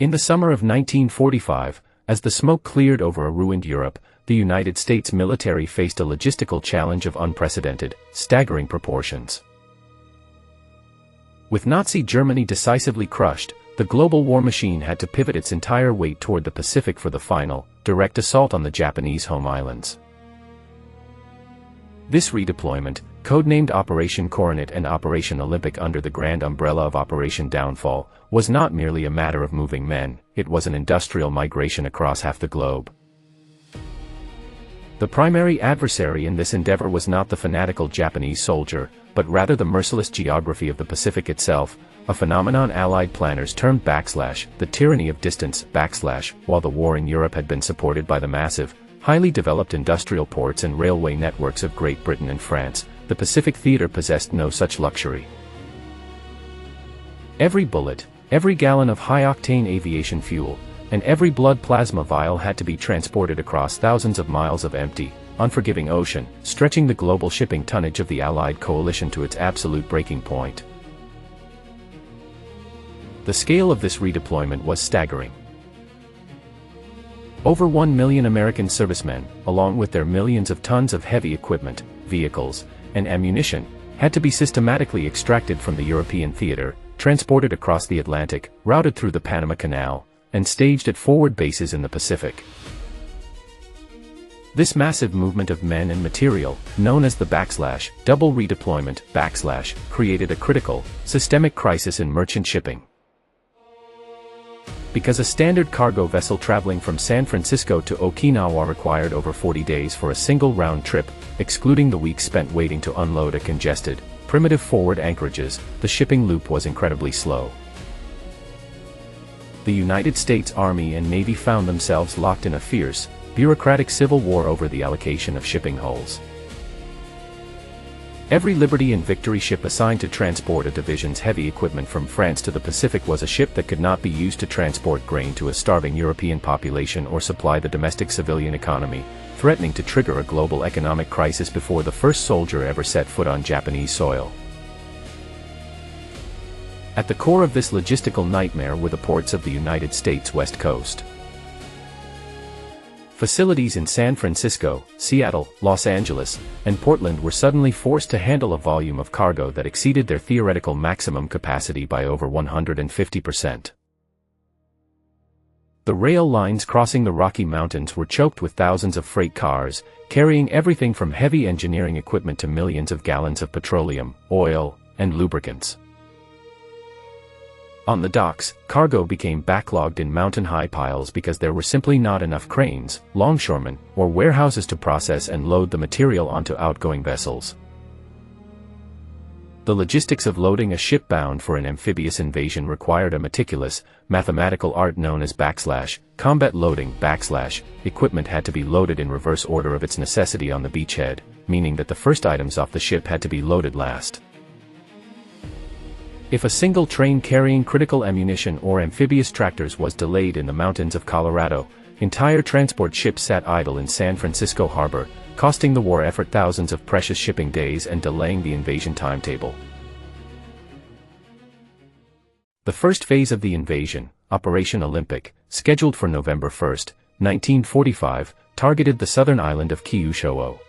In the summer of 1945, as the smoke cleared over a ruined Europe, the United States military faced a logistical challenge of unprecedented, staggering proportions. With Nazi Germany decisively crushed, the global war machine had to pivot its entire weight toward the Pacific for the final, direct assault on the Japanese home islands. This redeployment, codenamed Operation Coronet and Operation Olympic under the grand umbrella of Operation Downfall, was not merely a matter of moving men, it was an industrial migration across half the globe. The primary adversary in this endeavor was not the fanatical Japanese soldier, but rather the merciless geography of the Pacific itself, a phenomenon Allied planners termed the Tyranny of Distance, while the war in Europe had been supported by the massive, highly developed industrial ports and railway networks of Great Britain and France, the Pacific theater possessed no such luxury. Every bullet, every gallon of high-octane aviation fuel, and every blood plasma vial had to be transported across thousands of miles of empty, unforgiving ocean, stretching the global shipping tonnage of the Allied coalition to its absolute breaking point. The scale of this redeployment was staggering. Over 1 million American servicemen, along with their millions of tons of heavy equipment, vehicles, and ammunition, had to be systematically extracted from the European theater, transported across the Atlantic, routed through the Panama Canal, and staged at forward bases in the Pacific. This massive movement of men and material, known as the double redeployment, created a critical, systemic crisis in merchant shipping. Because a standard cargo vessel traveling from San Francisco to Okinawa required over 40 days for a single round trip, excluding the weeks spent waiting to unload at congested, primitive forward anchorages, the shipping loop was incredibly slow. The United States Army and Navy found themselves locked in a fierce, bureaucratic civil war over the allocation of shipping hulls. Every Liberty and Victory ship assigned to transport a division's heavy equipment from France to the Pacific was a ship that could not be used to transport grain to a starving European population or supply the domestic civilian economy, threatening to trigger a global economic crisis before the first soldier ever set foot on Japanese soil. At the core of this logistical nightmare were the ports of the United States West Coast. Facilities in San Francisco, Seattle, Los Angeles, and Portland were suddenly forced to handle a volume of cargo that exceeded their theoretical maximum capacity by over 150%. The rail lines crossing the Rocky Mountains were choked with thousands of freight cars, carrying everything from heavy engineering equipment to millions of gallons of petroleum, oil, and lubricants. On the docks, cargo became backlogged in mountain-high piles because there were simply not enough cranes, longshoremen, or warehouses to process and load the material onto outgoing vessels. The logistics of loading a ship bound for an amphibious invasion required a meticulous, mathematical art known as combat loading. Equipment had to be loaded in reverse order of its necessity on the beachhead, meaning that the first items off the ship had to be loaded last. If a single train carrying critical ammunition or amphibious tractors was delayed in the mountains of Colorado, entire transport ships sat idle in San Francisco harbor, costing the war effort thousands of precious shipping days and delaying the invasion timetable. The first phase of the invasion, Operation Olympic, scheduled for November 1, 1945, targeted the southern island of Kyushu.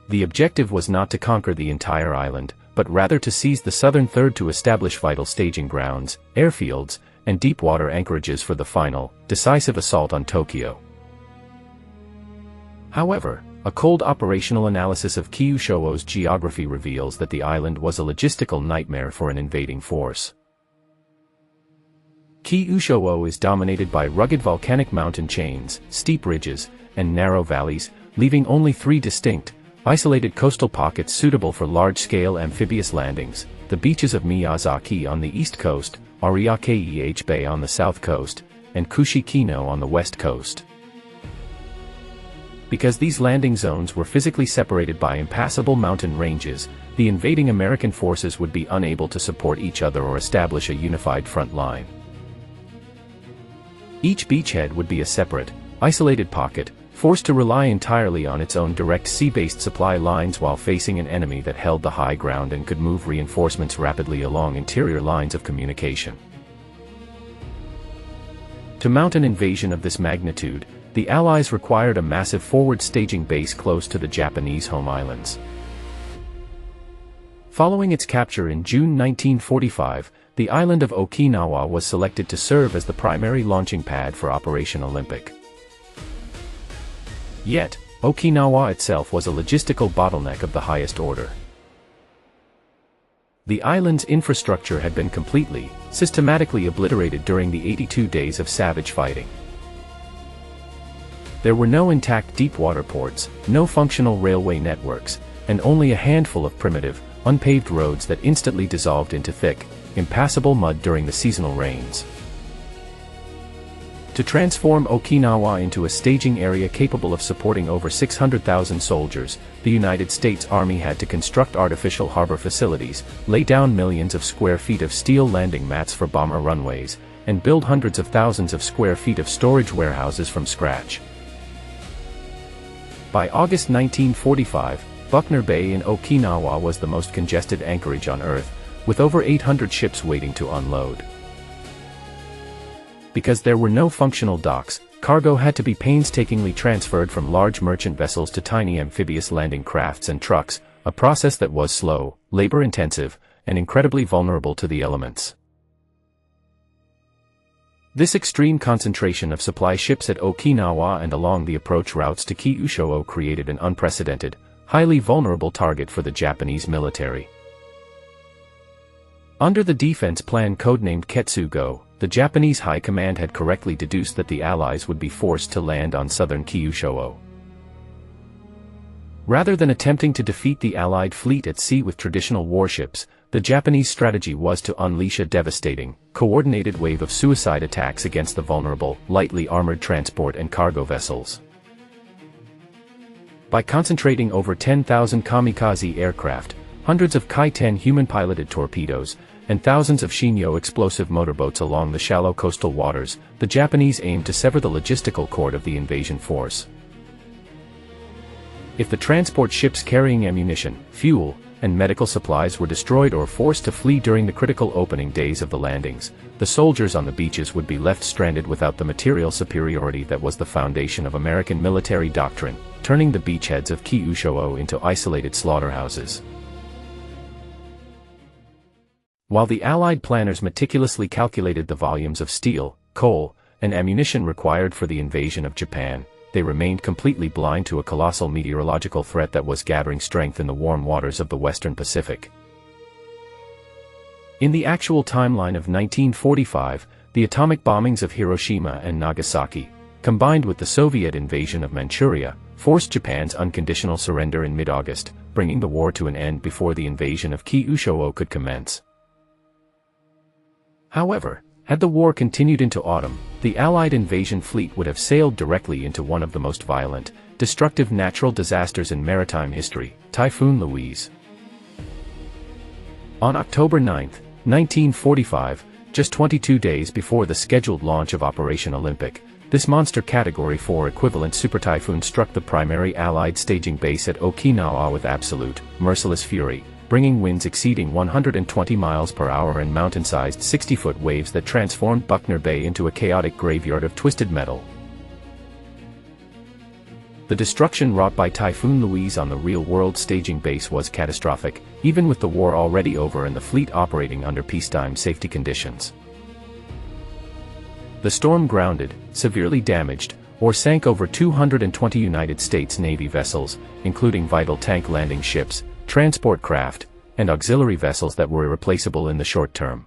The objective was not to conquer the entire island, but rather to seize the southern third to establish vital staging grounds, airfields, and deep-water anchorages for the final, decisive assault on Tokyo. However, a cold operational analysis of Kyushu's geography reveals that the island was a logistical nightmare for an invading force. Kyushu is dominated by rugged volcanic mountain chains, steep ridges, and narrow valleys, leaving only three distinct, isolated coastal pockets suitable for large-scale amphibious landings: the beaches of Miyazaki on the east coast, Ariake Bay on the south coast, and Kushikino on the west coast. Because these landing zones were physically separated by impassable mountain ranges, the invading American forces would be unable to support each other or establish a unified front line. Each beachhead would be a separate, isolated pocket, forced to rely entirely on its own direct sea-based supply lines while facing an enemy that held the high ground and could move reinforcements rapidly along interior lines of communication. To mount an invasion of this magnitude, the Allies required a massive forward staging base close to the Japanese home islands. Following its capture in June 1945, the island of Okinawa was selected to serve as the primary launching pad for Operation Olympic. Yet, Okinawa itself was a logistical bottleneck of the highest order. The island's infrastructure had been completely, systematically obliterated during the 82 days of savage fighting. There were no intact deep-water ports, no functional railway networks, and only a handful of primitive, unpaved roads that instantly dissolved into thick, impassable mud during the seasonal rains. To transform Okinawa into a staging area capable of supporting over 600,000 soldiers, the United States Army had to construct artificial harbor facilities, lay down millions of square feet of steel landing mats for bomber runways, and build hundreds of thousands of square feet of storage warehouses from scratch. By August 1945, Buckner Bay in Okinawa was the most congested anchorage on Earth, with over 800 ships waiting to unload. Because there were no functional docks, cargo had to be painstakingly transferred from large merchant vessels to tiny amphibious landing crafts and trucks, a process that was slow, labor-intensive, and incredibly vulnerable to the elements. This extreme concentration of supply ships at Okinawa and along the approach routes to Kyushu created an unprecedented, highly vulnerable target for the Japanese military. Under the defense plan codenamed Ketsu-Go, the Japanese High Command had correctly deduced that the Allies would be forced to land on southern Kyushu. Rather than attempting to defeat the Allied fleet at sea with traditional warships, the Japanese strategy was to unleash a devastating, coordinated wave of suicide attacks against the vulnerable, lightly armored transport and cargo vessels. By concentrating over 10,000 kamikaze aircraft, hundreds of Kai-10 human-piloted torpedoes, and thousands of Shinyo explosive motorboats along the shallow coastal waters, the Japanese aimed to sever the logistical cord of the invasion force. If the transport ships carrying ammunition, fuel, and medical supplies were destroyed or forced to flee during the critical opening days of the landings, the soldiers on the beaches would be left stranded without the material superiority that was the foundation of American military doctrine, turning the beachheads of Kyushu into isolated slaughterhouses. While the Allied planners meticulously calculated the volumes of steel, coal, and ammunition required for the invasion of Japan, they remained completely blind to a colossal meteorological threat that was gathering strength in the warm waters of the Western Pacific. In the actual timeline of 1945, the atomic bombings of Hiroshima and Nagasaki, combined with the Soviet invasion of Manchuria, forced Japan's unconditional surrender in mid-August, bringing the war to an end before the invasion of Kyushu could commence. However, had the war continued into autumn, the Allied invasion fleet would have sailed directly into one of the most violent, destructive natural disasters in maritime history, Typhoon Louise. On October 9, 1945, just 22 days before the scheduled launch of Operation Olympic, this monster Category 4 equivalent super typhoon struck the primary Allied staging base at Okinawa with absolute, merciless fury, bringing winds exceeding 120 miles per hour and mountain-sized 60-foot waves that transformed Buckner Bay into a chaotic graveyard of twisted metal. The destruction wrought by Typhoon Louise on the real-world staging base was catastrophic, even with the war already over and the fleet operating under peacetime safety conditions. The storm grounded, severely damaged, or sank over 220 United States Navy vessels, including vital tank landing ships, transport craft, and auxiliary vessels that were irreplaceable in the short term.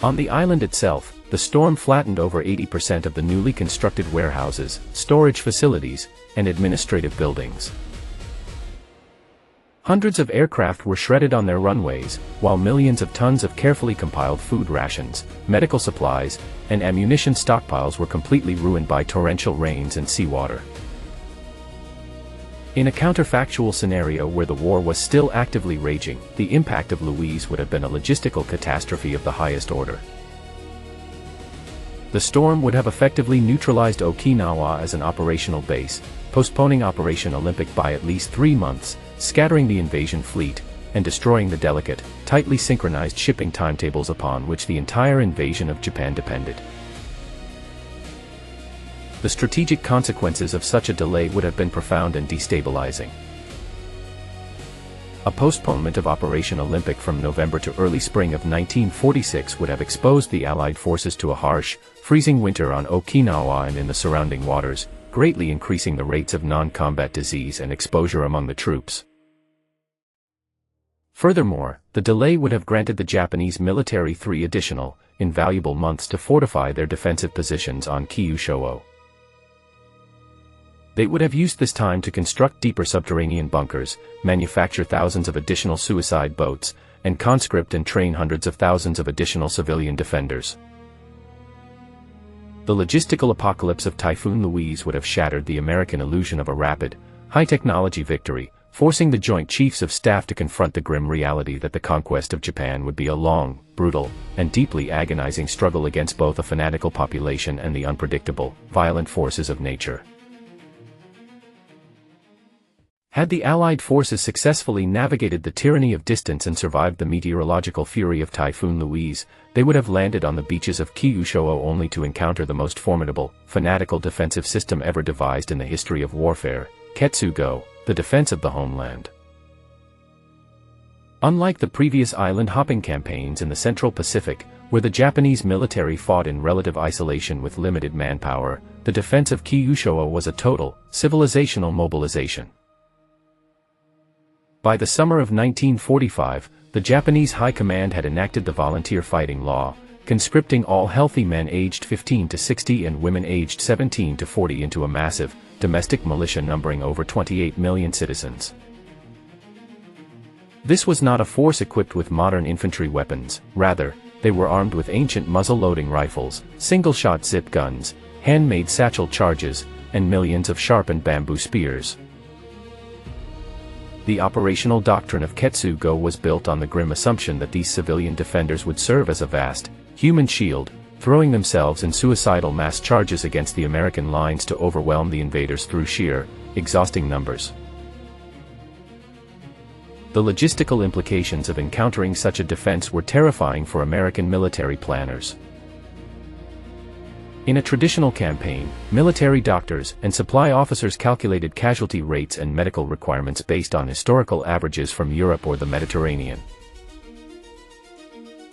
On the island itself, the storm flattened over 80% of the newly constructed warehouses, storage facilities, and administrative buildings. Hundreds of aircraft were shredded on their runways, while millions of tons of carefully compiled food rations, medical supplies, and ammunition stockpiles were completely ruined by torrential rains and seawater. In a counterfactual scenario where the war was still actively raging, the impact of Louise would have been a logistical catastrophe of the highest order. The storm would have effectively neutralized Okinawa as an operational base, postponing Operation Olympic by at least 3 months, scattering the invasion fleet, and destroying the delicate, tightly synchronized shipping timetables upon which the entire invasion of Japan depended. the strategic consequences of such a delay would have been profound and destabilizing. A postponement of Operation Olympic from November to early spring of 1946 would have exposed the Allied forces to a harsh, freezing winter on Okinawa and in the surrounding waters, greatly increasing the rates of non-combat disease and exposure among the troops. Furthermore, the delay would have granted the Japanese military 3 additional, invaluable months to fortify their defensive positions on Kyushu. They would have used this time to construct deeper subterranean bunkers, manufacture thousands of additional suicide boats, and conscript and train hundreds of thousands of additional civilian defenders. The logistical apocalypse of Typhoon Louise would have shattered the American illusion of a rapid, high-technology victory, forcing the Joint Chiefs of Staff to confront the grim reality that the conquest of Japan would be a long, brutal, and deeply agonizing struggle against both a fanatical population and the unpredictable, violent forces of nature. Had the Allied forces successfully navigated the tyranny of distance and survived the meteorological fury of Typhoon Louise, they would have landed on the beaches of Kyushu only to encounter the most formidable, fanatical defensive system ever devised in the history of warfare, Ketsu-Go, the defense of the homeland. Unlike the previous island-hopping campaigns in the Central Pacific, where the Japanese military fought in relative isolation with limited manpower, the defense of Kyushu was a total, civilizational mobilization. By the summer of 1945, the Japanese High Command had enacted the volunteer fighting law, conscripting all healthy men aged 15 to 60 and women aged 17 to 40 into a massive, domestic militia numbering over 28 million citizens. This was not a force equipped with modern infantry weapons, rather, they were armed with ancient muzzle-loading rifles, single-shot zip guns, handmade satchel charges, and millions of sharpened bamboo spears. The operational doctrine of Ketsu-Go was built on the grim assumption that these civilian defenders would serve as a vast, human shield, throwing themselves in suicidal mass charges against the American lines to overwhelm the invaders through sheer, exhausting numbers. The logistical implications of encountering such a defense were terrifying for American military planners. In a traditional campaign, military doctors and supply officers calculated casualty rates and medical requirements based on historical averages from Europe or the Mediterranean.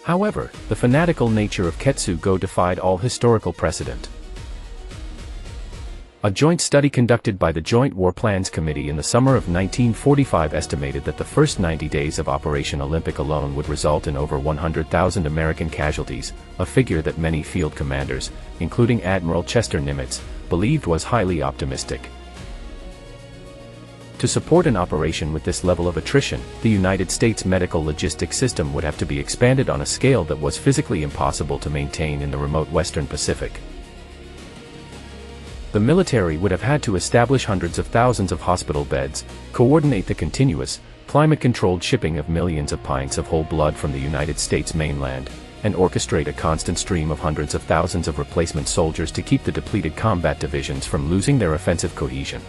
However, the fanatical nature of Ketsu-Go defied all historical precedent. A joint study conducted by the Joint War Plans Committee in the summer of 1945 estimated that the first 90 days of Operation Olympic alone would result in over 100,000 American casualties, a figure that many field commanders, including Admiral Chester Nimitz, believed was highly optimistic. To support an operation with this level of attrition, the United States medical logistics system would have to be expanded on a scale that was physically impossible to maintain in the remote Western Pacific. The military would have had to establish hundreds of thousands of hospital beds, coordinate the continuous, climate-controlled shipping of millions of pints of whole blood from the United States mainland, and orchestrate a constant stream of hundreds of thousands of replacement soldiers to keep the depleted combat divisions from losing their offensive cohesion.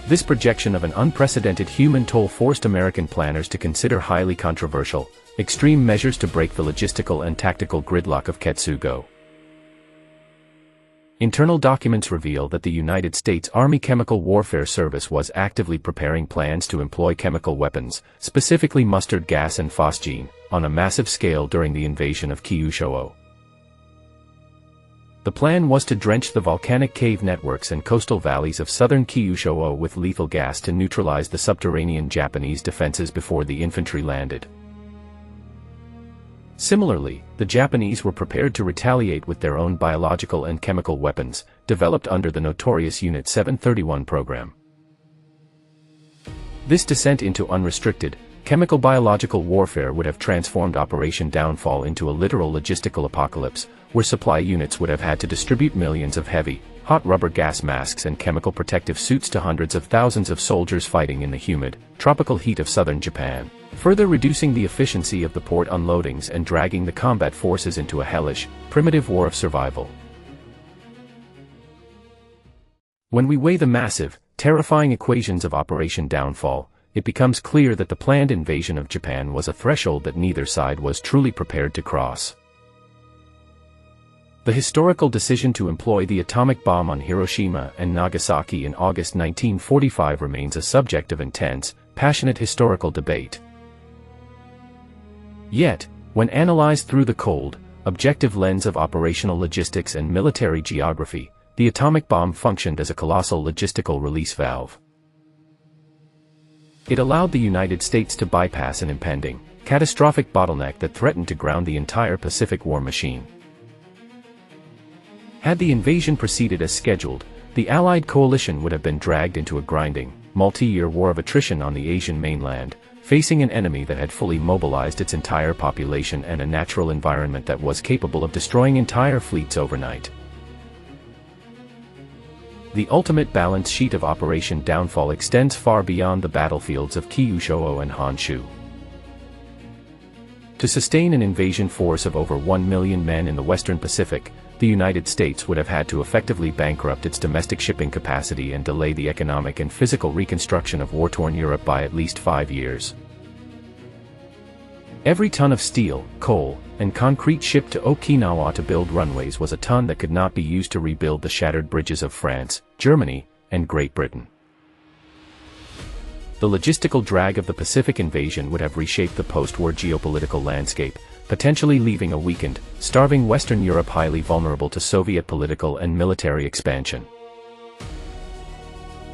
This projection of an unprecedented human toll forced American planners to consider highly controversial, extreme measures to break the logistical and tactical gridlock of Ketsu-Go. Internal documents reveal that the United States Army Chemical Warfare Service was actively preparing plans to employ chemical weapons, specifically mustard gas and phosgene, on a massive scale during the invasion of Kyushu. The plan was to drench the volcanic cave networks and coastal valleys of southern Kyushu with lethal gas to neutralize the subterranean Japanese defenses before the infantry landed. Similarly, the Japanese were prepared to retaliate with their own biological and chemical weapons, developed under the notorious Unit 731 program. This descent into unrestricted, chemical-biological warfare would have transformed Operation Downfall into a literal logistical apocalypse, where supply units would have had to distribute millions of heavy, hot rubber gas masks and chemical protective suits to hundreds of thousands of soldiers fighting in the humid, tropical heat of southern Japan, further reducing the efficiency of the port unloadings and dragging the combat forces into a hellish, primitive war of survival. When we weigh the massive, terrifying equations of Operation Downfall, it becomes clear that the planned invasion of Japan was a threshold that neither side was truly prepared to cross. The historical decision to employ the atomic bomb on Hiroshima and Nagasaki in August 1945 remains a subject of intense, passionate historical debate. Yet, when analyzed through the cold, objective lens of operational logistics and military geography, the atomic bomb functioned as a colossal logistical release valve. It allowed the United States to bypass an impending, catastrophic bottleneck that threatened to ground the entire Pacific war machine. Had the invasion proceeded as scheduled, the Allied coalition would have been dragged into a grinding, multi-year war of attrition on the Asian mainland, facing an enemy that had fully mobilized its entire population and a natural environment that was capable of destroying entire fleets overnight. The ultimate balance sheet of Operation Downfall extends far beyond the battlefields of Kyushu and Honshu. To sustain an invasion force of over 1 million men in the Western Pacific, the United States would have had to effectively bankrupt its domestic shipping capacity and delay the economic and physical reconstruction of war-torn Europe by at least 5 years. Every ton of steel, coal, and concrete shipped to Okinawa to build runways was a ton that could not be used to rebuild the shattered bridges of France, Germany, and Great Britain. The logistical drag of the Pacific invasion would have reshaped the post-war geopolitical landscape, potentially leaving a weakened, starving Western Europe highly vulnerable to Soviet political and military expansion.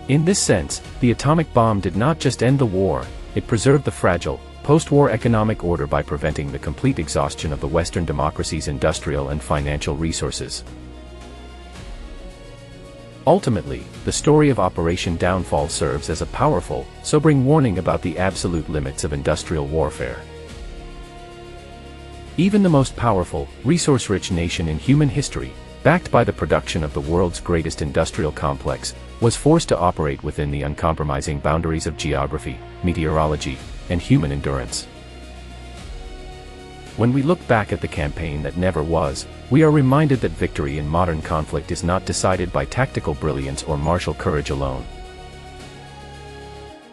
In this sense, the atomic bomb did not just end the war, it preserved the fragile, post-war economic order by preventing the complete exhaustion of the Western democracy's industrial and financial resources. Ultimately, the story of Operation Downfall serves as a powerful, sobering warning about the absolute limits of industrial warfare. Even the most powerful, resource-rich nation in human history, backed by the production of the world's greatest industrial complex, was forced to operate within the uncompromising boundaries of geography, meteorology, and human endurance. When we look back at the campaign that never was, we are reminded that victory in modern conflict is not decided by tactical brilliance or martial courage alone.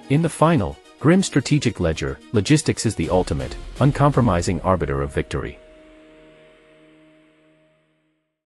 In the final, grim strategic ledger, logistics is the ultimate, uncompromising arbiter of victory.